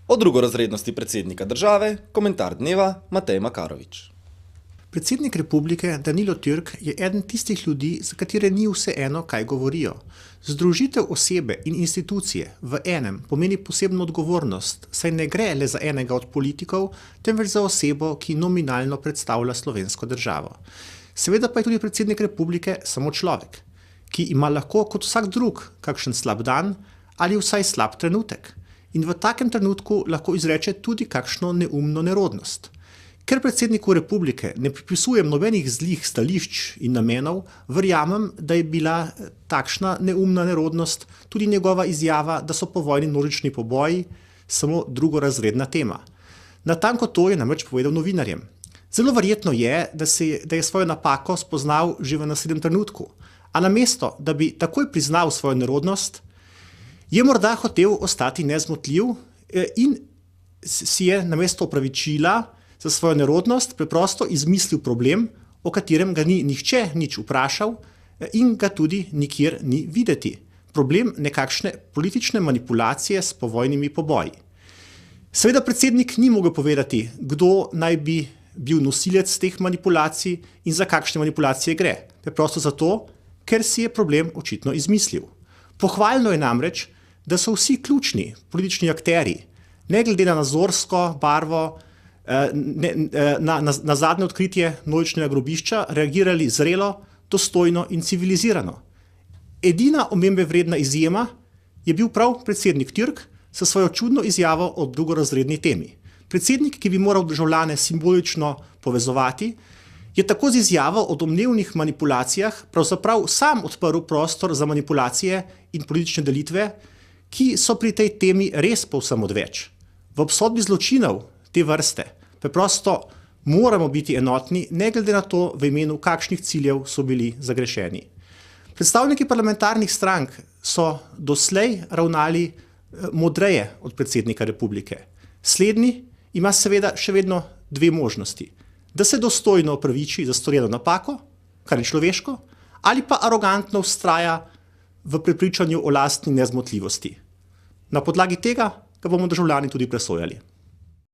O drugorazrednosti predsednika države, komentar dneva Matej Makarovič. Predsednik republike Danilo Türk je eden tistih ljudi, za katere ni vseeno, kaj govorijo. Združitev osebe in institucije v enem pomeni posebno odgovornost, saj ne gre le za enega od politikov, temveč za osebo, ki nominalno predstavlja slovensko državo. Seveda pa je tudi predsednik republike samo človek, ki ima lahko kot vsak drug kakšen slab dan ali vsaj slab trenutek. In v takem trenutku lahko izreče tudi kakšno neumno nerodnost. Ker predsedniku republike ne pripisujem nobenih zlih stališč in namenov, verjamem, da je bila takšna neumna nerodnost tudi njegova izjava, da so povojni množični poboji samo drugorazredna tema. Natanko to je namreč povedal novinarjem. Zelo verjetno je, da je svojo napako spoznal že v naslednjem trenutku, a namesto, da bi takoj priznal svojo nerodnost, je morda hotel ostati nezmotljiv in si je namesto opravičila za svojo nerodnost preprosto izmislil problem, o katerem ga ni nihče nič vprašal in ga tudi nikjer ni videti. Problem nekakšne politične manipulacije s povojnimi poboji. Seveda predsednik ni mogel povedati, kdo naj bi bil nosilec teh manipulacij in za kakšne manipulacije gre. Preprosto zato, ker si je problem očitno izmislil. Pohvalno je namreč, da so vsi ključni politični akterji, ne glede na nazorsko barvo, na zadnje odkritje množičnega grobišča reagirali zrelo, dostojno in civilizirano. Edina omembe vredna izjema je bil prav predsednik Türk s svojo čudno izjavo o drugorazredni temi. Predsednik, ki bi moral državljane simbolično povezovati, je tako z izjavo o domnevnih manipulacijah pravzaprav sam odprl prostor za manipulacije in politične delitve, ki so pri tej temi res povsem odveč. V obsodbi zločinov te vrste preprosto moramo biti enotni, ne glede na to, v imenu kakšnih ciljev so bili zagrešeni. Predstavniki parlamentarnih strank so doslej ravnali modreje od predsednika republike. Slednji ima seveda še vedno dve možnosti. Da se dostojno opraviči za storjeno napako, kar je človeško, ali pa arogantno vztraja v prepričanju o lastni nezmotljivosti. Na podlagi tega ga bomo državljani tudi presojali.